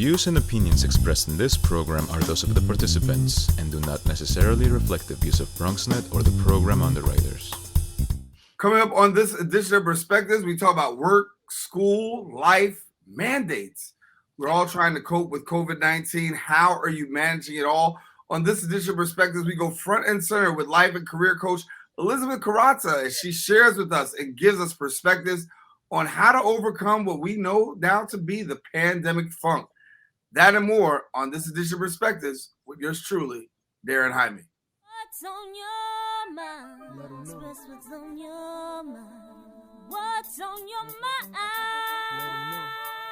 views and opinions expressed in this program are those of the participants and do not necessarily reflect the views of BronxNet or the program underwriters. Coming up on this edition of Perspectives, we talk about work, school, life, mandates. We're all trying to cope with COVID-19. How are you managing it all? On this edition of Perspectives, we go front and center with life and career coach Elizabeth Koraca as she shares with us and gives us perspectives on how to overcome what we know now to be the pandemic funk. That and more on this edition of Perspectives with yours truly, Daren Jaime. What's on your mind? Express what's on your mind. What's on your mind?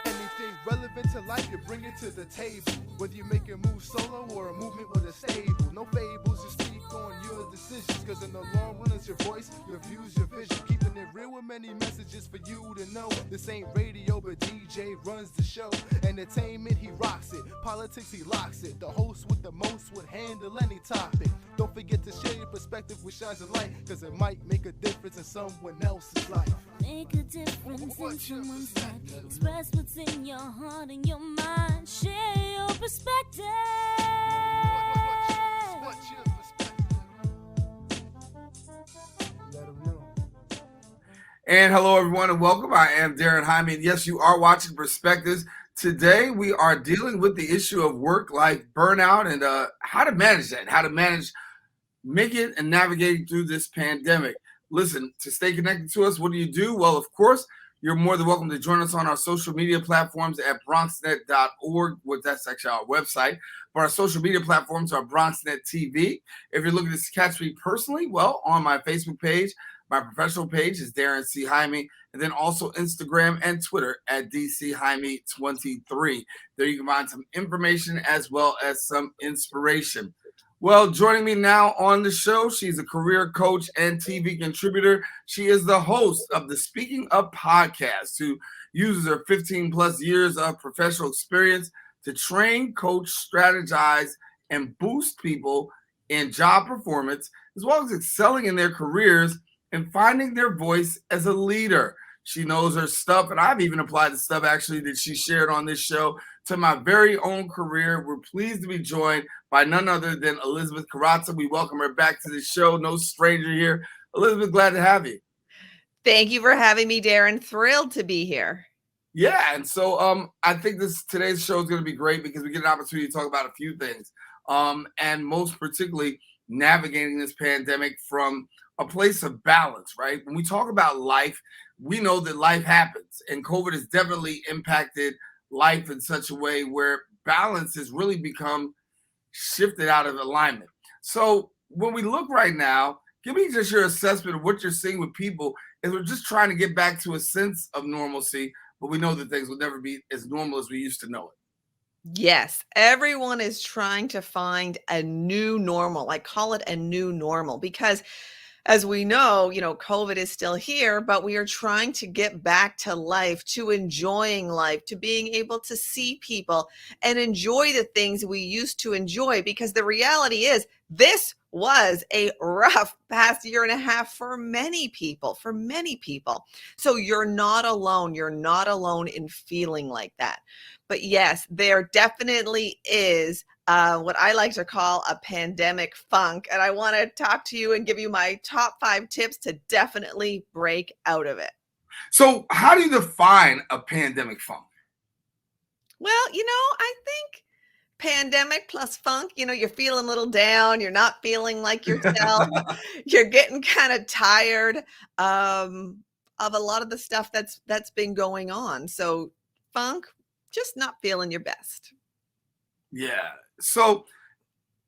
Anything relevant to life, you bring it to the table. Whether you make a move solo or a movement with a stable. No fables, you speak on your decisions. Cause in the long run, it's your voice, your views, your vision. Keeping it real with many messages for you to know. This ain't radio, but DJ runs the show. Entertainment, he rocks it. Politics, he locks it. The host with the most would handle any topic. Don't forget to share your perspective with shines of light. Cause it might make a difference in someone else's life. Make a difference in someone's life. Express what's in your heart and your mind. Share your perspective. What's your perspective? Let them know. And hello, everyone, and welcome. I am Daren Jaime, and yes, you are watching Perspectives. Today, we are dealing with the issue of work-life burnout and how to manage that, how to manage making and navigating through this pandemic. Listen, to stay connected to us, what do? Well, of course, you're more than welcome to join us on our social media platforms at bronxnet.org. That's actually our website. But our social media platforms are BronxNet TV. If you're looking to catch me personally, well, on my Facebook page, my professional page is Daren C. Jaime, and then also Instagram and Twitter at DCJaime23. There you can find some information as well as some inspiration. Well, joining me now on the show, she's a career coach and TV contributor. She is the host of the Speaking Up podcast, who uses her 15 plus years of professional experience to train, coach, strategize, and boost people in job performance, as well as excelling in their careers and finding their voice as a leader. She knows her stuff, and I've even applied the stuff actually that she shared on this show to my very own career. We're pleased to be joined by none other than Elizabeth Koraca. We welcome her back to the show. No stranger here. Elizabeth, glad to have you. Thank you for having me, Daren. Thrilled to be here. Yeah, and so I think today's show is going to be great because we get an opportunity to talk about a few things, and most particularly navigating this pandemic from a place of balance, right? When we talk about life, we know that life happens, and COVID has definitely impacted life in such a way where balance has really become shifted out of alignment. So when we look right now, give me just your assessment of what you're seeing with people as we're just trying to get back to a sense of normalcy, but we know that things will never be as normal as we used to know it. Yes, everyone is trying to find a new normal. I call it a new normal because as we know, COVID is still here, but we are trying to get back to life, to enjoying life, to being able to see people and enjoy the things we used to enjoy, because the reality is this was a rough past year and a half for many people, So you're not alone. You're not alone in feeling like that. But yes, there definitely is what I like to call a pandemic funk. And I want to talk to you and give you my top 5 tips to definitely break out of it. So how do you define a pandemic funk? Well, I think pandemic plus funk, you're feeling a little down. You're not feeling like yourself. You're getting kind of tired of a lot of the stuff that's been going on. So funk, just not feeling your best. Yeah. So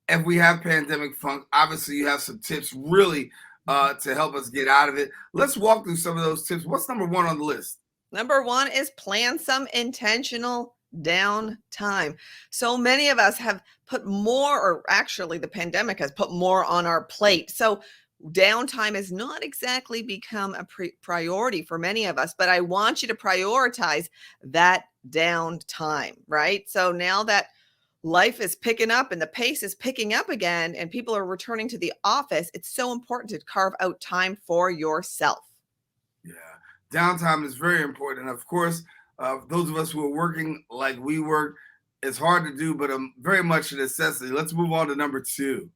if we have pandemic funk, obviously you have some tips really to help us get out of it. Let's walk through some of those tips. What's number 1 on the list? Number 1 is plan some intentional downtime. So many of us have put more, or actually the pandemic has put more on our plate. So downtime has not exactly become a priority for many of us, but I want you to prioritize that downtime, right? So now that life is picking up and the pace is picking up again and people are returning to the office, it's so important to carve out time for yourself. Yeah, downtime is very important. And of course, those of us who are working like we work, It's hard to do, but very much a necessity. Let's move on to number 2.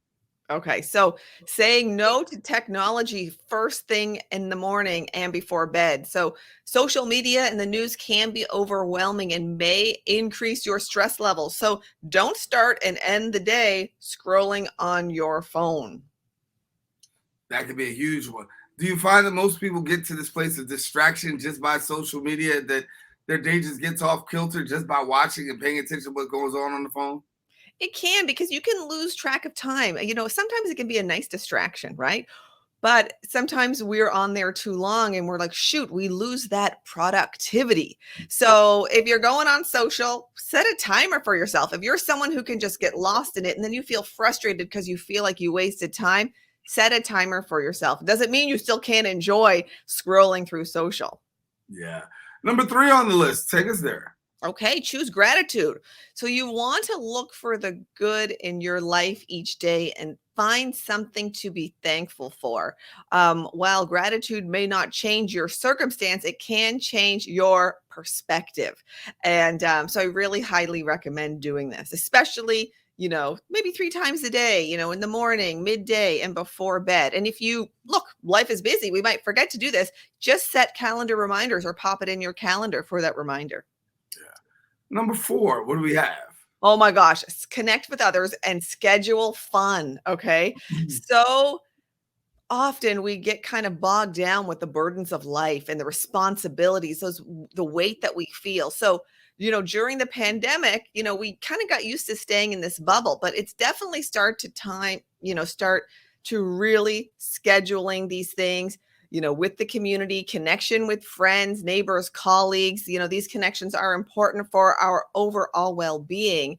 Okay, so saying no to technology first thing in the morning and before bed. So social media and the news can be overwhelming and may increase your stress levels. So don't start and end the day scrolling on your phone. That could be a huge one. Do you find that most people get to this place of distraction just by social media, that their day just gets off kilter just by watching and paying attention to what goes on the phone? It can, because you can lose track of time. Sometimes it can be a nice distraction, right? But sometimes we're on there too long and we're like, shoot, we lose that productivity. So if you're going on social, set a timer for yourself. If you're someone who can just get lost in it and then you feel frustrated because you feel like you wasted time, set a timer for yourself. It doesn't mean you still can't enjoy scrolling through social. Yeah. Number 3 on the list. Take us there. Okay, choose gratitude. So you want to look for the good in your life each day and find something to be thankful for. While gratitude may not change your circumstance, it can change your perspective. And so I really highly recommend doing this, especially, maybe 3 times a day, in the morning, midday, and before bed. And if life is busy, we might forget to do this. Just set calendar reminders or pop it in your calendar for that reminder. Number 4, what do we have? Oh my gosh, connect with others and schedule fun, okay? So often we get kind of bogged down with the burdens of life and the responsibilities, the weight that we feel. So, during the pandemic, we kind of got used to staying in this bubble, but it's definitely start to really scheduling these things, with the community, connection with friends, neighbors, colleagues. These connections are important for our overall well-being.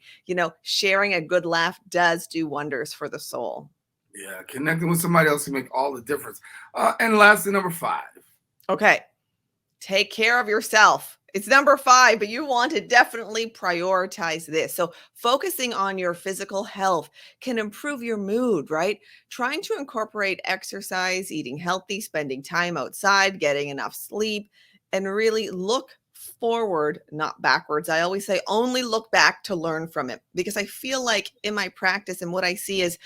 Sharing a good laugh does do wonders for the soul. Yeah, connecting with somebody else can make all the difference. And lastly, number 5. Okay, take care of yourself. It's number 5, but you want to definitely prioritize this. So focusing on your physical health can improve your mood, right? Trying to incorporate exercise, eating healthy, spending time outside, getting enough sleep, and really look forward, not backwards. I always say only look back to learn from it, because I feel like in my practice and what I see is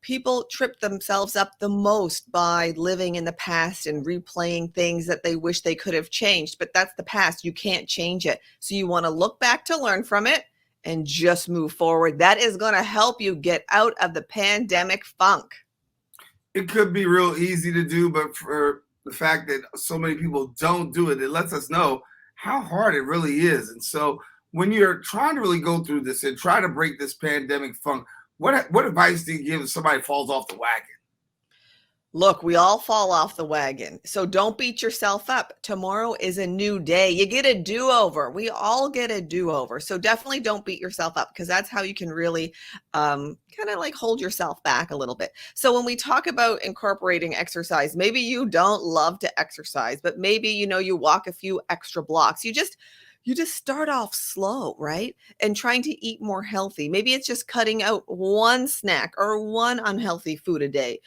people trip themselves up the most by living in the past and replaying things that they wish they could have changed. But that's the past. You can't change it. So you want to look back to learn from it and just move forward. That is going to help you get out of the pandemic funk. It could be real easy to do, but for the fact that so many people don't do it, it lets us know how hard it really is. And so when you're trying to really go through this and try to break this pandemic funk, what advice do you give if somebody falls off the wagon? Look, we all fall off the wagon. So don't beat yourself up. Tomorrow is a new day. You get a do-over. We all get a do-over. So definitely don't beat yourself up, because that's how you can really kind of like hold yourself back a little bit. So when we talk about incorporating exercise, maybe you don't love to exercise, but maybe, you walk a few extra blocks. You just start off slow, right? And trying to eat more healthy. Maybe it's just cutting out one snack or one unhealthy food a day.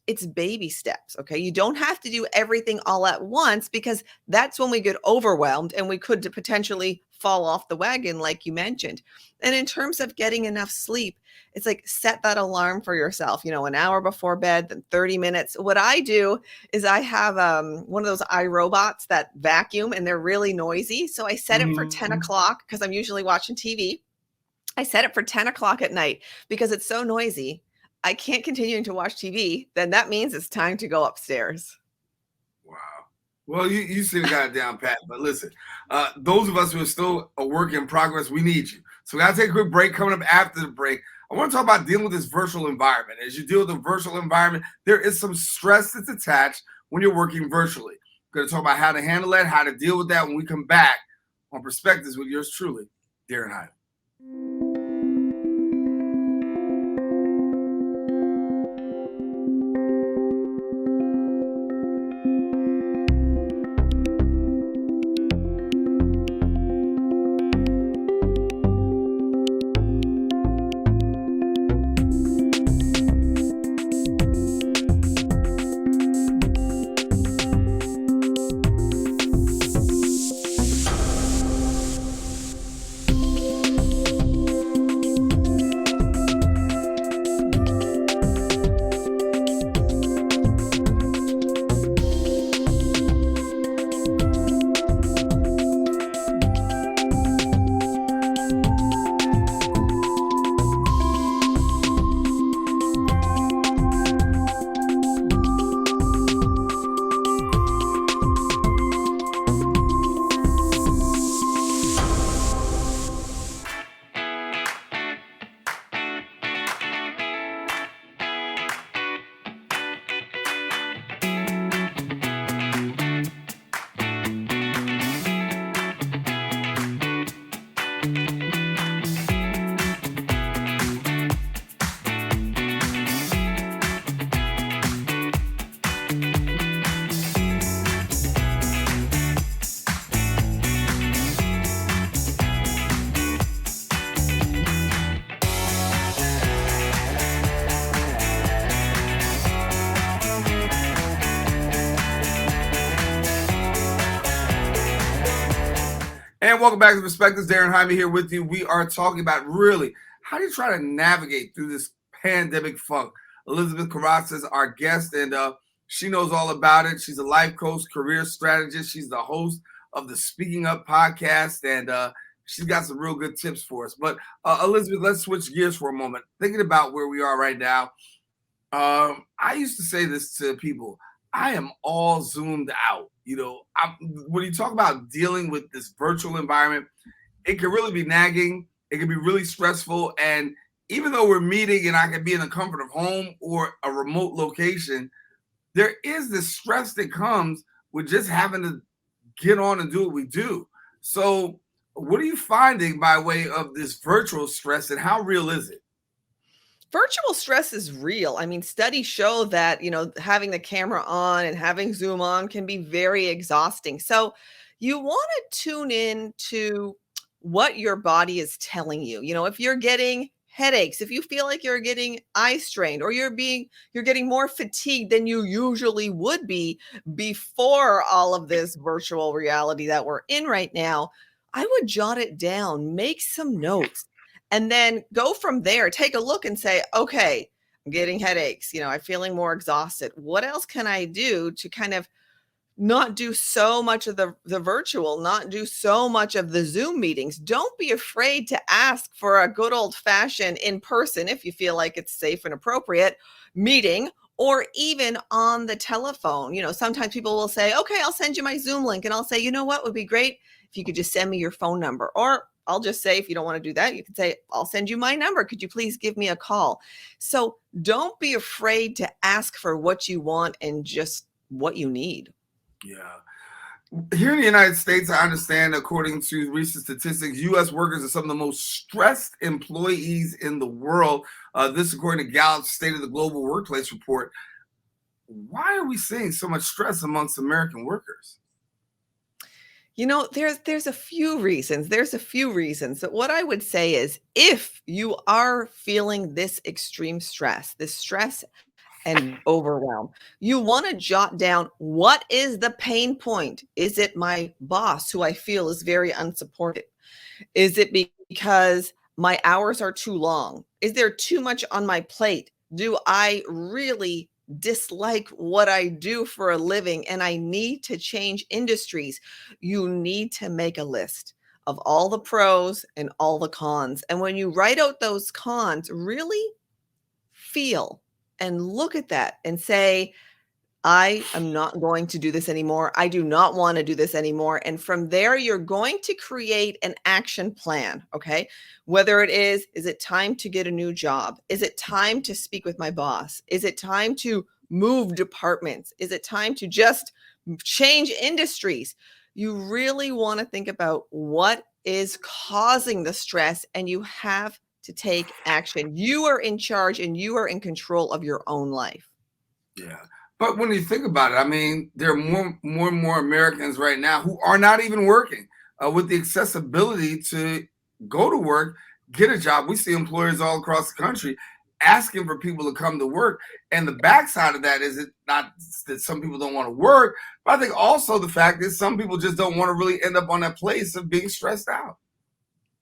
It's baby steps, okay? You don't have to do everything all at once, because that's when we get overwhelmed and we could potentially fall off the wagon, like you mentioned. And in terms of getting enough sleep, it's like set that alarm for yourself, an hour before bed, then 30 minutes. What I do is I have one of those iRobots that vacuum, and they're really noisy. So I set it for 10 o'clock because I'm usually watching TV. I set it for 10 o'clock at night because it's so noisy. I can't continue to watch TV. Then that means it's time to go upstairs. Wow. Well, you seem to got it down pat. But listen, those of us who are still a work in progress, we need you. So we got to take a quick break. Coming up after the break, I want to talk about dealing with this virtual environment. As you deal with the virtual environment, there is some stress that's attached when you're working virtually. We're going to talk about how to handle that, how to deal with that when we come back on Perspectives with yours truly, Daren Jaime. And welcome back to Perspectives. Daren Jaime here with you. We are talking about really how do you try to navigate through this pandemic funk. Elizabeth Koraca is our guest, and she knows all about it. She's a life coach, career strategist. She's the host of the Speaking Up podcast, and she's got some real good tips for us. But Elizabeth, let's switch gears for a moment. Thinking about where we are right now, I used to say this to people. I am all zoomed out. When you talk about dealing with this virtual environment, it can really be nagging. It can be really stressful. And even though we're meeting and I can be in the comfort of home or a remote location, there is this stress that comes with just having to get on and do what we do. So what are you finding by way of this virtual stress, and how real is it? Virtual stress is real. I mean, studies show that, having the camera on and having Zoom on can be very exhausting. So you want to tune in to what your body is telling you. If you're getting headaches, if you feel like you're getting eye strained, or you're getting more fatigued than you usually would be before all of this virtual reality that we're in right now, I would jot it down, make some notes, and then go from there. Take a look and say, okay, I'm getting headaches. I'm feeling more exhausted. What else can I do to kind of not do so much of the virtual, not do so much of the Zoom meetings? Don't be afraid to ask for a good old fashioned in person, if you feel like it's safe and appropriate, meeting, or even on the telephone. Sometimes people will say, okay, I'll send you my Zoom link. And I'll say, what would be great if you could just send me your phone number. Or I'll just say, if you don't want to do that, you can say, I'll send you my number. Could you please give me a call? So don't be afraid to ask for what you want and just what you need. Yeah. Here in the United States, I understand, according to recent statistics, U.S. workers are some of the most stressed employees in the world. This, according to Gallup's State of the Global Workplace report. Why are we seeing so much stress amongst American workers? There's a few reasons. But what I would say is, if you are feeling this extreme stress, and overwhelm, you want to jot down, what is the pain point? Is it my boss, who I feel is very unsupportive? Is it because my hours are too long? Is there too much on my plate? Do I really dislike what I do for a living and I need to change industries? You need to make a list of all the pros and all the cons. And when you write out those cons, really feel and look at that and say, I am not going to do this anymore. I do not want to do this anymore. And from there, you're going to create an action plan. Okay. Whether is it time to get a new job? Is it time to speak with my boss? Is it time to move departments? Is it time to just change industries? You really want to think about what is causing the stress, and you have to take action. You are in charge and you are in control of your own life. Yeah. But when you think about it, I mean, there are more and more Americans right now who are not even working with the accessibility to go to work, get a job. We see employers all across the country asking for people to come to work. And the backside of that is it not that some people don't want to work, but I think also the fact is some people just don't want to really end up on that place of being stressed out.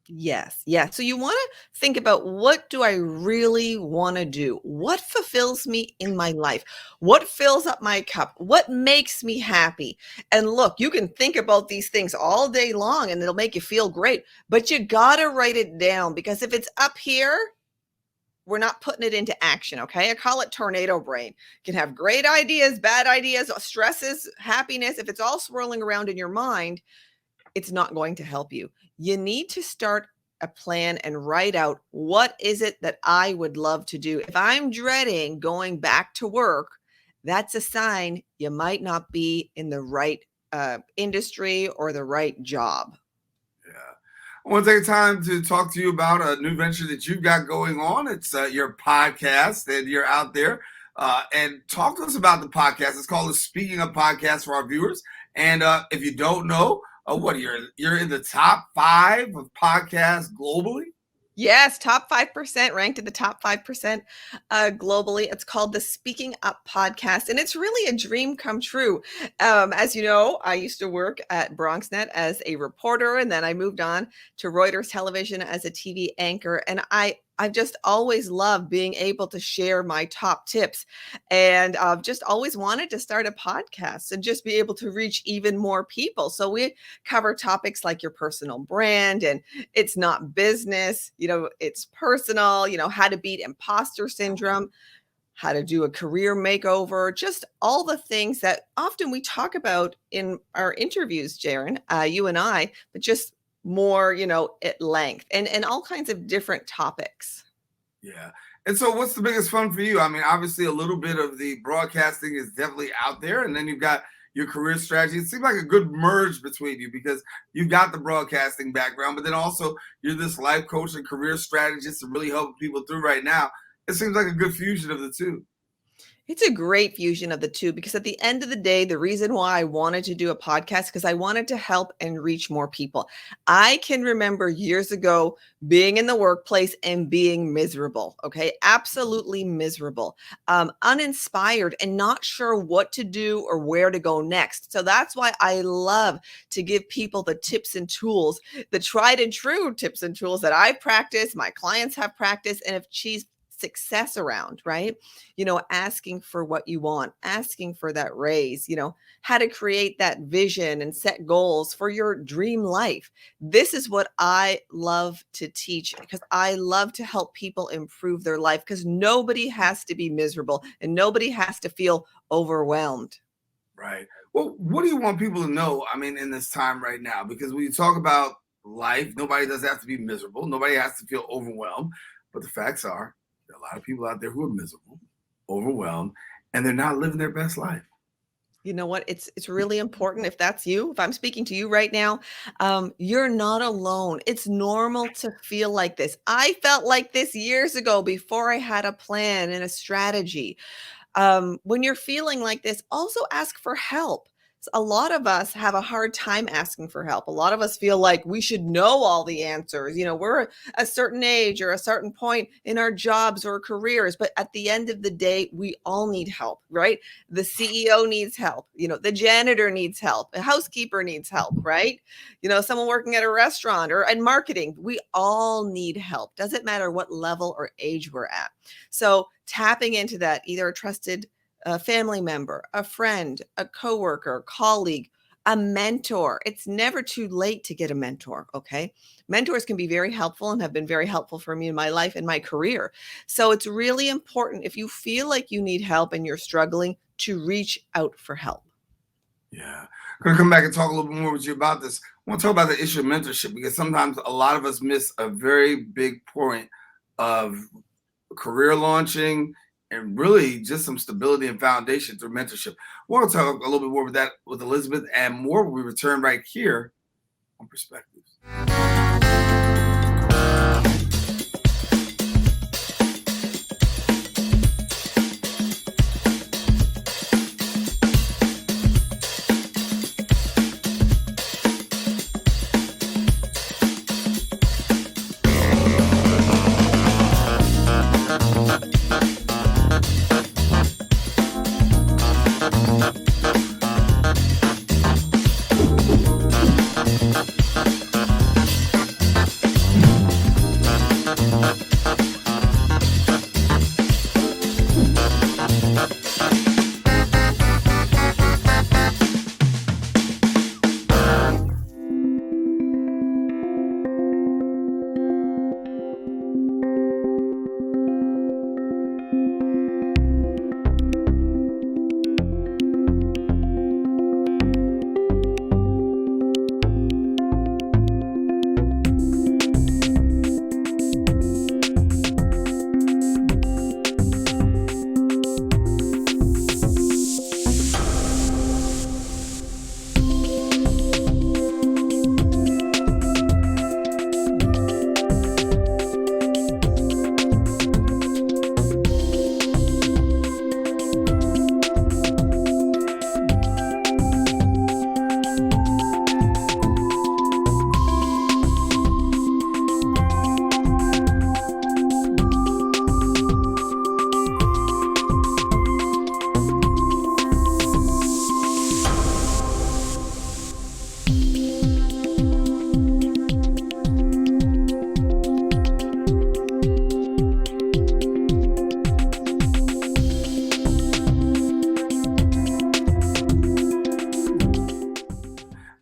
Yes. So you want to think about, what do I really want to do? What fulfills me in my life? What fills up my cup? What makes me happy? And look, you can think about these things all day long and it'll make you feel great, but you got to write it down, because if it's up here, we're not putting it into action. Okay. I call it tornado brain. You can have great ideas, bad ideas, stresses, happiness. If it's all swirling around in your mind, it's not going to help you. You need to start a plan and write out, what is it that I would love to do? If I'm dreading going back to work, that's a sign you might not be in the right industry or the right job. Yeah. I want to take time to talk to you about a new venture that you've got going on. It's your podcast, and you're out there. And talk to us about the podcast. It's called the Speaking Up Podcast for our viewers. And if you don't know, you're in the top 5 of podcasts globally? Yes, top 5%, ranked in the top 5% globally. It's called the Speaking Up Podcast, and it's really a dream come true. As you know, I used to work at BronxNet as a reporter, and then I moved on to Reuters Television as a TV anchor. And I've just always loved being able to share my top tips, and just always wanted to start a podcast and just be able to reach even more people. So we cover topics like your personal brand, and it's not business, it's personal, how to beat imposter syndrome, how to do a career makeover, just all the things that often we talk about in our interviews, Jaron, you and I, but just more, at length and all kinds of different topics. Yeah. And so what's the biggest fun for you? I mean, obviously a little bit of the broadcasting is definitely out there, and then you've got your career strategy. It seems like a good merge between you because you've got the broadcasting background, but then also you're this life coach and career strategist and really helping people through right now. It seems like a good fusion of the two. It's a great fusion of the two because at the end of the day, the reason why I wanted to do a podcast because I wanted to help and reach more people. I can remember years ago being in the workplace and being miserable, okay? Absolutely miserable, uninspired and not sure what to do or where to go next. So that's why I love to give people the tips and tools, the tried and true tips and tools that I've practiced, my clients have practiced, and have achieved success around, right? Asking for what you want, asking for that raise, how to create that vision and set goals for your dream life. This is what I love to teach because I love to help people improve their life because nobody has to be miserable and nobody has to feel overwhelmed. Right. Well, what do you want people to know? I mean, in this time right now, because when you talk about life, nobody does have to be miserable. Nobody has to feel overwhelmed. But the facts are, there are a lot of people out there who are miserable, overwhelmed, and they're not living their best life. You know what? It's really important. If that's you, if I'm speaking to you right now, you're not alone. It's normal to feel like this. I felt like this years ago before I had a plan and a strategy. When you're feeling like this, also ask for help. A lot of us have a hard time asking for help. A lot of us feel like we should know all the answers. We're a certain age or a certain point in our jobs or careers, but at the end of the day, we all need help, right? The CEO needs help. The janitor needs help. A housekeeper needs help, right? Someone working at a restaurant or in marketing, we all need help. Doesn't matter what level or age we're at. So tapping into that, either a trusted family member, a friend, a coworker, colleague, a mentor. It's never too late to get a mentor, okay? Mentors can be very helpful and have been very helpful for me in my life and my career. So it's really important if you feel like you need help and you're struggling to reach out for help. Yeah. I'm going to come back and talk a little bit more with you about this. I want to talk about the issue of mentorship because sometimes a lot of us miss a very big point of career launching and really just some stability and foundation through mentorship. We'll talk a little bit more with that with Elizabeth and more when we return right here on Perspectives.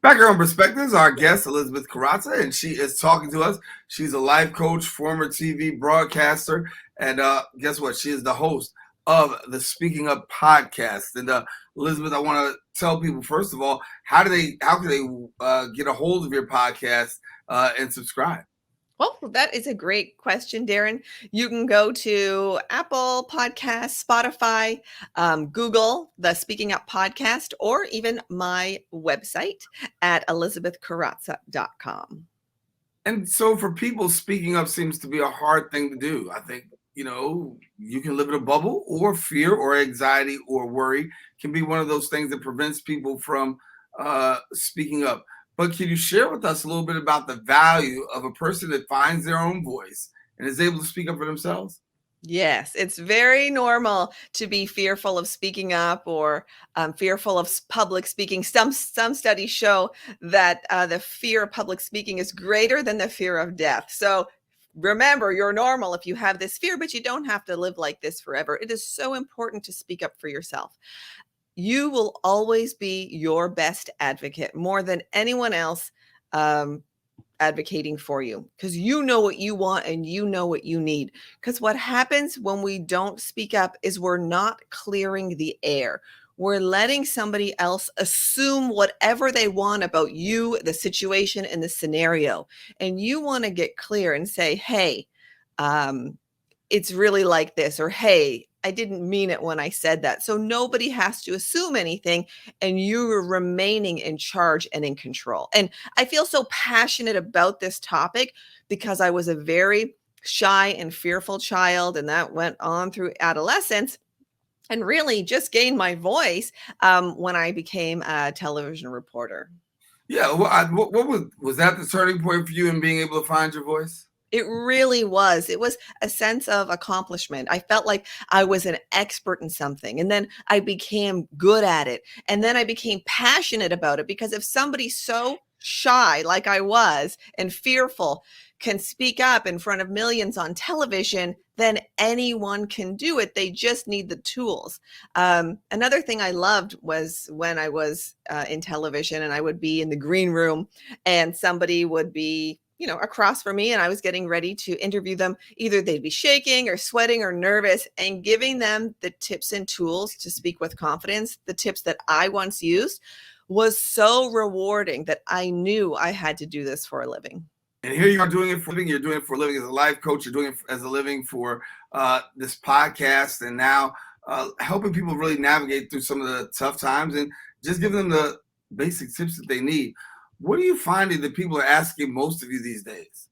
Back here on Perspectives, our guest, Elizabeth Koraca, and she is talking to us. She's a life coach, former TV broadcaster, and guess what? She is the host of the Speaking Up podcast. And Elizabeth, I want to tell people, first of all, how can they get a hold of your podcast and subscribe? Well, that is a great question, Daren. You can go to Apple Podcasts, Spotify, Google, the Speaking Up podcast, or even my website at elizabethkoraca.com. And so for people, speaking up seems to be a hard thing to do. I think, you can live in a bubble, or fear or anxiety or worry can be one of those things that prevents people from speaking up. But can you share with us a little bit about the value of a person that finds their own voice and is able to speak up for themselves? Yes, it's very normal to be fearful of speaking up or fearful of public speaking. Some studies show that the fear of public speaking is greater than the fear of death. So remember, you're normal if you have this fear, but you don't have to live like this forever. It is so important to speak up for yourself. You will always be your best advocate, more than anyone else advocating for you, because you know what you want and you know what you need. Because what happens when we don't speak up is we're not clearing the air. We're letting somebody else assume whatever they want about you, the situation, and the scenario. And you want to get clear and say, hey, it's really like this, or hey, I didn't mean it when I said that. So nobody has to assume anything, and you're remaining in charge and in control. And I feel so passionate about this topic because I was a very shy and fearful child, and that went on through adolescence, and really just gained my voice when I became a television reporter. Yeah, what was that the turning point for you in being able to find your voice? It really was. It was a sense of accomplishment. I felt like I was an expert in something, and then I became good at it. And then I became passionate about it, because if somebody so shy like I was and fearful can speak up in front of millions on television, then anyone can do it. They just need the tools. Another thing I loved was when I was in television and I would be in the green room and somebody would be across from me and I was getting ready to interview them. Either they'd be shaking or sweating or nervous, and giving them the tips and tools to speak with confidence, the tips that I once used, was so rewarding that I knew I had to do this for a living. And here you are doing it for a living. You're doing it for a living as a life coach. You're doing it as a living for this podcast, and now helping people really navigate through some of the tough times and just give them the basic tips that they need. What are you finding that people are asking most of you these days?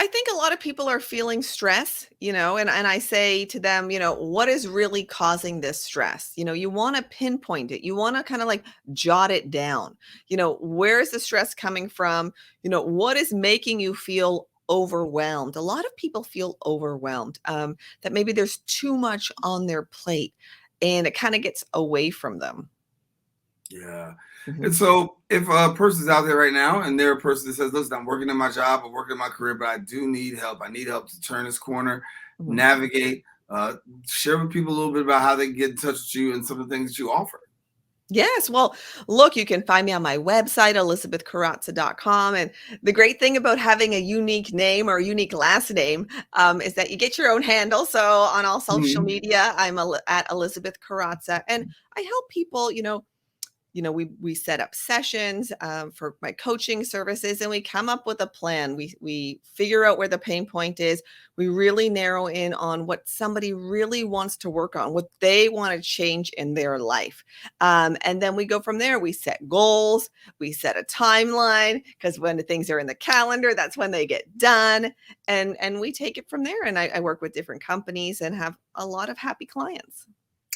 I think a lot of people are feeling stress, and I say to them, what is really causing this stress? You want to pinpoint it. You want to kind of like jot it down. Where is the stress coming from? What is making you feel overwhelmed? A lot of people feel overwhelmed, that maybe there's too much on their plate and it kind of gets away from them. Yeah. Mhm. And so if a person's out there right now and they're a person that says, listen, I'm working in my job, I'm working in my career, but I do need help. I need help to turn this corner, Mhm. navigate, share with people a little bit about how they can get in touch with you and some of the things that you offer. Yes. Well, look, you can find me on my website, elizabethkoraca.com. And the great thing about having a unique name or a unique last name is that you get your own handle. So on all social media, I'm at Elizabeth Koraca. And I help people, we set up sessions for my coaching services, and we come up with a plan. We figure out where the pain point is. We really narrow in on what somebody really wants to work on, what they want to change in their life. And then we go from there. We set goals. We set a timeline, because when the things are in the calendar, that's when they get done. And we take it from there. And I work with different companies and have a lot of happy clients.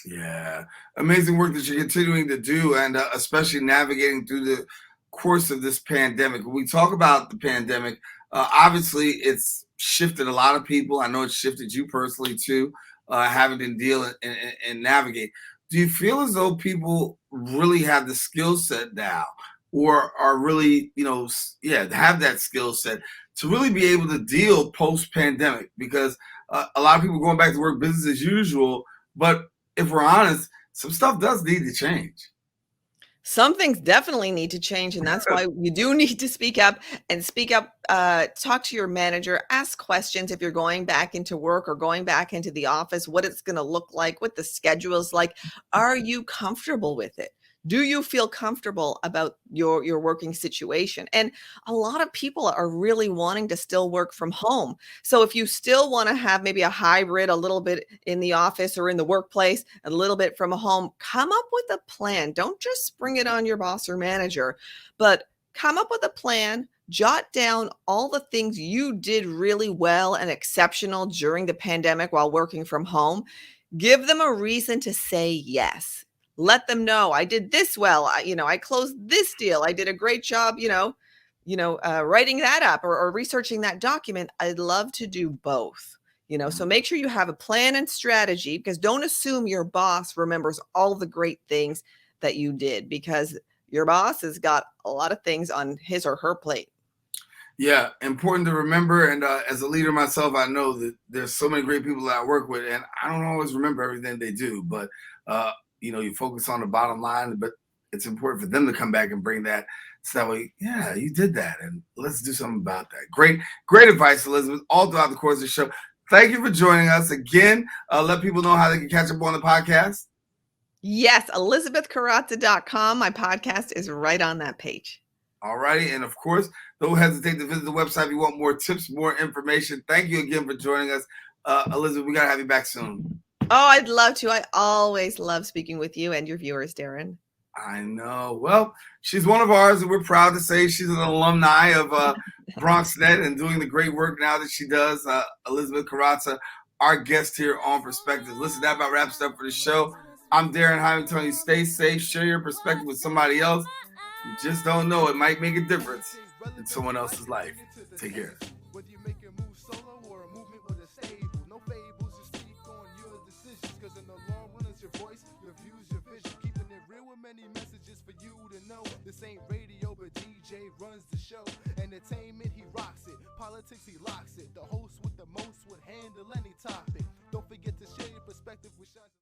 Yeah, amazing work that you're continuing to do, and especially navigating through the course of this pandemic. When we talk about the pandemic, obviously it's shifted a lot of people. I know it's shifted you personally too, having to deal and navigate. Do you feel as though people really have the skill set now, or are really, have that skill set to really be able to deal post-pandemic? Because a lot of people going back to work business as usual, but if we're honest, some stuff does need to change. Some things definitely need to change, and that's why you do need to speak up and speak up. Talk to your manager, ask questions if you're going back into work or going back into the office, what it's going to look like, what the schedule is like. Are you comfortable with it? Do you feel comfortable about your working situation? And a lot of people are really wanting to still work from home. So if you still want to have maybe a hybrid, a little bit in the office or in the workplace, a little bit from home, come up with a plan. Don't just spring it on your boss or manager, but come up with a plan. Jot down all the things you did really well and exceptional during the pandemic while working from home. Give them a reason to say yes. Let them know I did this well. I closed this deal. I did a great job, writing that up or researching that document. I'd love to do both. So make sure you have a plan and strategy, because don't assume your boss remembers all the great things that you did, because your boss has got a lot of things on his or her plate. Yeah, important to remember. And as a leader myself, I know that there's so many great people that I work with, and I don't always remember everything they do. But you focus on the bottom line. But it's important for them to come back and bring that, so that way, yeah, you did that, and let's do something about that. Great advice, Elizabeth, all throughout the course of the show. Thank you for joining us again. Let people know how they can catch up on the podcast. Yes, ElizabethKoraca.com. My podcast is right on that page. All righty. And of course, don't hesitate to visit the website if you want more tips, more information. Thank you again for joining us. Elizabeth, we got to have you back soon. Oh, I'd love to. I always love speaking with you and your viewers, Daren. I know. Well, she's one of ours, and we're proud to say she's an alumni of BronxNet and doing the great work now that she does. Elizabeth Koraca, our guest here on Perspective. Listen, that about wraps up for the show. I'm Daren Jaime telling you, stay safe, share your perspective with somebody else. You just don't know. It might make a difference in someone else's life. Take care. Whether you make a move solo or a movement with a stable, no fables, just speak on your decisions, because in the long run it's your voice, your views, your vision, keeping it real with many messages for you to know. This ain't radio, but DJ runs the show. Entertainment, he rocks it. Politics, he locks it. The host with the most would handle any topic. Don't forget to share your perspective with Sean.